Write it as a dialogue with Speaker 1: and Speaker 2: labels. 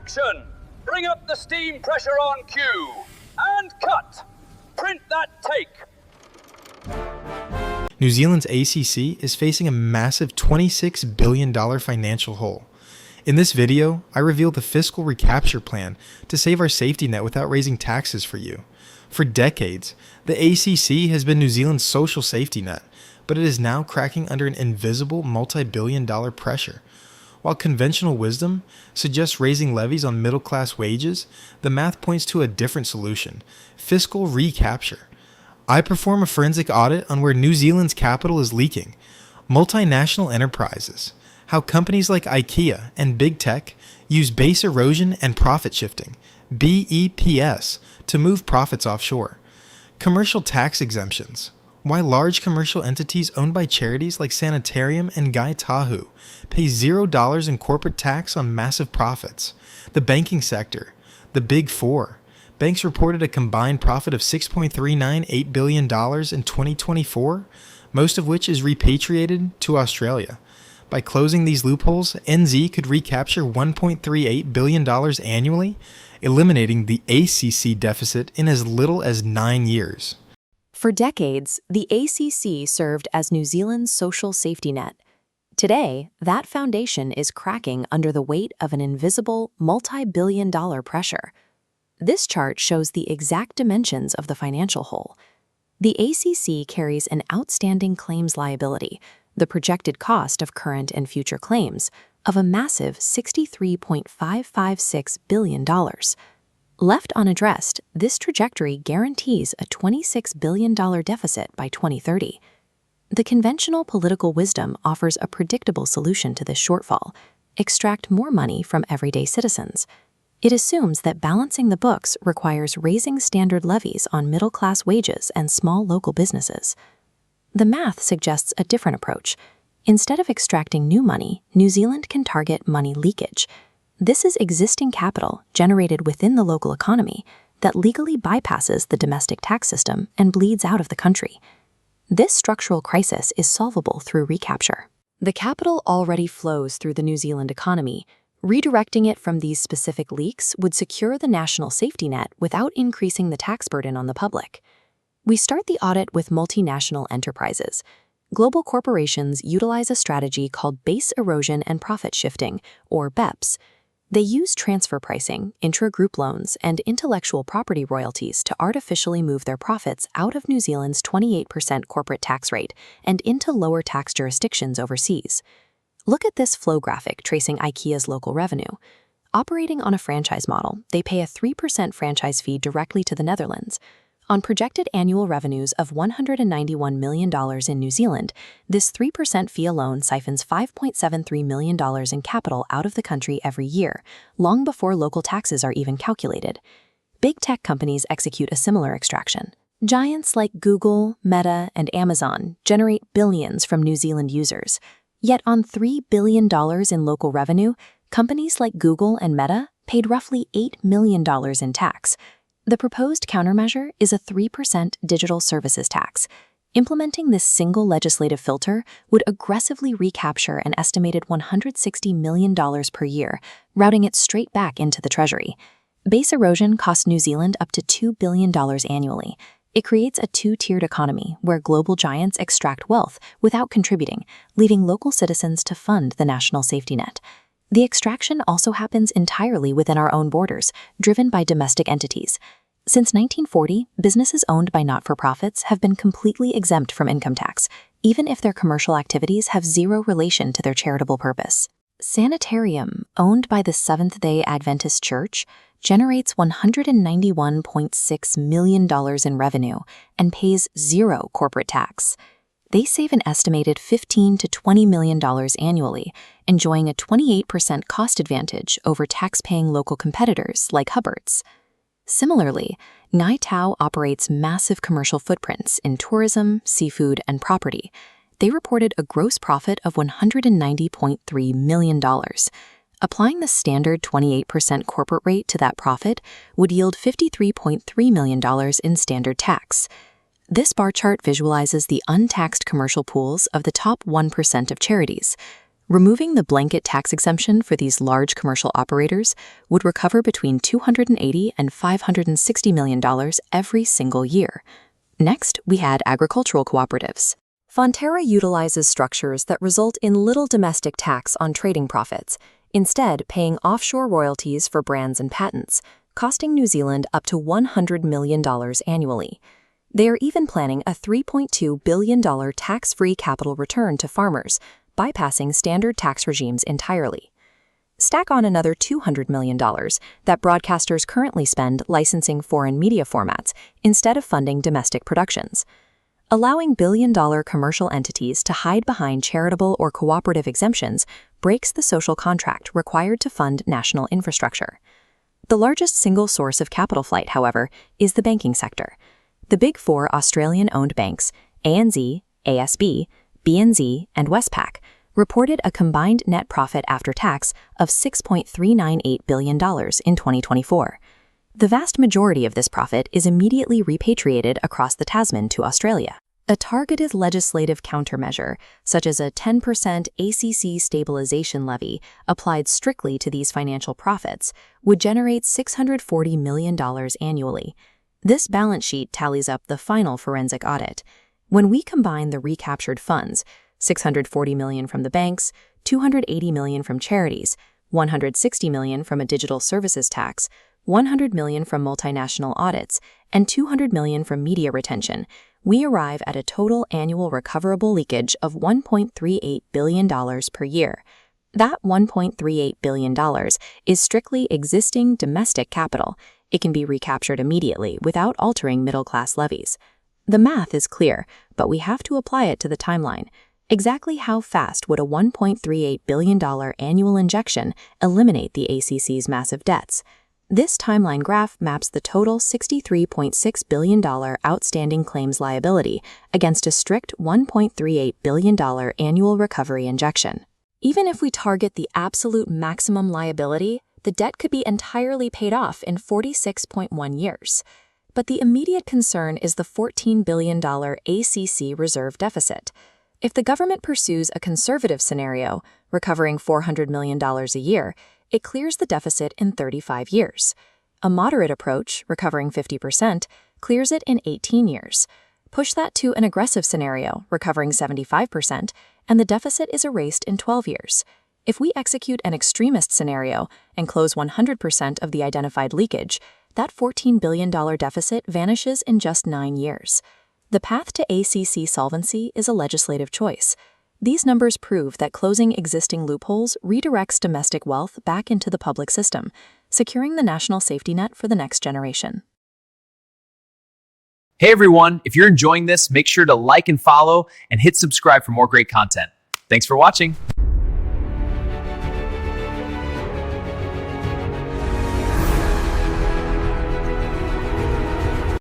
Speaker 1: Action! Bring up the steam pressure on cue. And cut! Print that take!
Speaker 2: New Zealand's ACC is facing a massive $26 billion financial hole. In this video, I reveal the Fiscal Recapture plan to save our safety net without raising taxes for you. For decades, the ACC has been New Zealand's social safety net, but it is now cracking under an invisible multi-billion-dollar pressure. While conventional wisdom suggests raising levies on middle-class wages, the math points to a different solution: fiscal recapture. I perform a forensic audit on where New Zealand's capital is leaking. Multinational Enterprises. How companies like IKEA and Big Tech use base erosion and profit shifting, BEPS, to move profits offshore. Commercial tax exemptions. Why large commercial entities owned by charities like Sanitarium and Ngāi Tahu pay $0 in corporate tax on massive profits. The banking sector. The Big Four. Banks reported a combined profit of $6.398 billion in 2024, most of which is repatriated to Australia. By closing these loopholes, NZ could recapture $1.38 billion annually, eliminating the ACC deficit in as little as 9 years.
Speaker 3: For decades, the ACC served as New Zealand's social safety net. Today, that foundation is cracking under the weight of an invisible, multi-billion-dollar pressure. This chart shows the exact dimensions of the financial hole. The ACC carries an outstanding claims liability, the projected cost of current and future claims, of a massive $63.556 billion. Left unaddressed, this trajectory guarantees a $26 billion deficit by 2030. The conventional political wisdom offers a predictable solution to this shortfall: extract more money from everyday citizens. It assumes that balancing the books requires raising standard levies on middle-class wages and small local businesses. The math suggests a different approach. Instead of extracting new money, New Zealand can target money leakage. This is existing capital generated within the local economy that legally bypasses the domestic tax system and bleeds out of the country. This structural crisis is solvable through recapture. The capital already flows through the New Zealand economy. Redirecting it from these specific leaks would secure the national safety net without increasing the tax burden on the public. We start the audit with multinational enterprises. Global corporations utilize a strategy called base erosion and profit shifting, or BEPS. They use transfer pricing, intra-group loans, and intellectual property royalties to artificially move their profits out of New Zealand's 28% corporate tax rate and into lower tax jurisdictions overseas. Look at this flow graphic tracing IKEA's local revenue. Operating on a franchise model, they pay a 3% franchise fee directly to the Netherlands. On projected annual revenues of $191 million in New Zealand, this 3% fee alone siphons $5.73 million in capital out of the country every year, long before local taxes are even calculated. Big tech companies execute a similar extraction. Giants like Google, Meta, and Amazon generate billions from New Zealand users. Yet on $3 billion in local revenue, companies like Google and Meta paid roughly $8 million in tax. The proposed countermeasure is a 3% digital services tax. Implementing this single legislative filter would aggressively recapture an estimated $160 million per year, routing it straight back into the Treasury. Base erosion costs New Zealand up to $2 billion annually. It creates a two-tiered economy where global giants extract wealth without contributing, leaving local citizens to fund the national safety net. The extraction also happens entirely within our own borders, driven by domestic entities. Since 1940, businesses owned by not-for-profits have been completely exempt from income tax, even if their commercial activities have zero relation to their charitable purpose. Sanitarium, owned by the Seventh-day Adventist Church, generates $191.6 million in revenue and pays zero corporate tax. They save an estimated $15 to $20 million annually, enjoying a 28% cost advantage over tax-paying local competitors like Hubbard's. Similarly, Ngāi Tahu operates massive commercial footprints in tourism, seafood, and property. They reported a gross profit of $190.3 million. Applying the standard 28% corporate rate to that profit would yield $53.3 million in standard tax. This bar chart visualizes the untaxed commercial pools of the top 1% of charities. Removing the blanket tax exemption for these large commercial operators would recover between $280 and $560 million every single year. Next, we had agricultural cooperatives. Fonterra utilizes structures that result in little domestic tax on trading profits, instead paying offshore royalties for brands and patents, costing New Zealand up to $100 million annually. They are even planning a $3.2 billion tax-free capital return to farmers, bypassing standard tax regimes entirely. Stack on another $200 million that broadcasters currently spend licensing foreign media formats instead of funding domestic productions. Allowing billion-dollar commercial entities to hide behind charitable or cooperative exemptions breaks the social contract required to fund national infrastructure. The largest single source of capital flight, however, is the banking sector. The Big Four Australian-owned banks, ANZ, ASB, BNZ, and Westpac, reported a combined net profit after tax of $6.398 billion in 2024. The vast majority of this profit is immediately repatriated across the Tasman to Australia. A targeted legislative countermeasure, such as a 10% ACC stabilization levy applied strictly to these financial profits, would generate $640 million annually. This balance sheet tallies up the final forensic audit. When we combine the recaptured funds, $640 million from the banks, $280 million from charities, $160 million from a digital services tax, $100 million from multinational audits, and $200 million from media retention, we arrive at a total annual recoverable leakage of $1.38 billion per year. That $1.38 billion is strictly existing domestic capital. It can be recaptured immediately without altering middle-class levies. The math is clear, but we have to apply it to the timeline. Exactly how fast would a $1.38 billion annual injection eliminate the ACC's massive debts? This timeline graph maps the total $63.6 billion outstanding claims liability against a strict $1.38 billion annual recovery injection. Even if we target the absolute maximum liability, the debt could be entirely paid off in 46.1 years. But the immediate concern is the $14 billion ACC reserve deficit. If the government pursues a conservative scenario, recovering $400 million a year, it clears the deficit in 35 years. A moderate approach, recovering 50%, clears it in 18 years. Push that to an aggressive scenario, recovering 75%, and the deficit is erased in 12 years. If we execute an extremist scenario and close 100% of the identified leakage, that $14 billion deficit vanishes in just 9 years. The path to ACC solvency is a legislative choice. These numbers prove that closing existing loopholes redirects domestic wealth back into the public system, securing the national safety net for the next generation.
Speaker 4: Hey everyone, if you're enjoying this, make sure to like and follow and hit subscribe for more great content. Thanks for watching.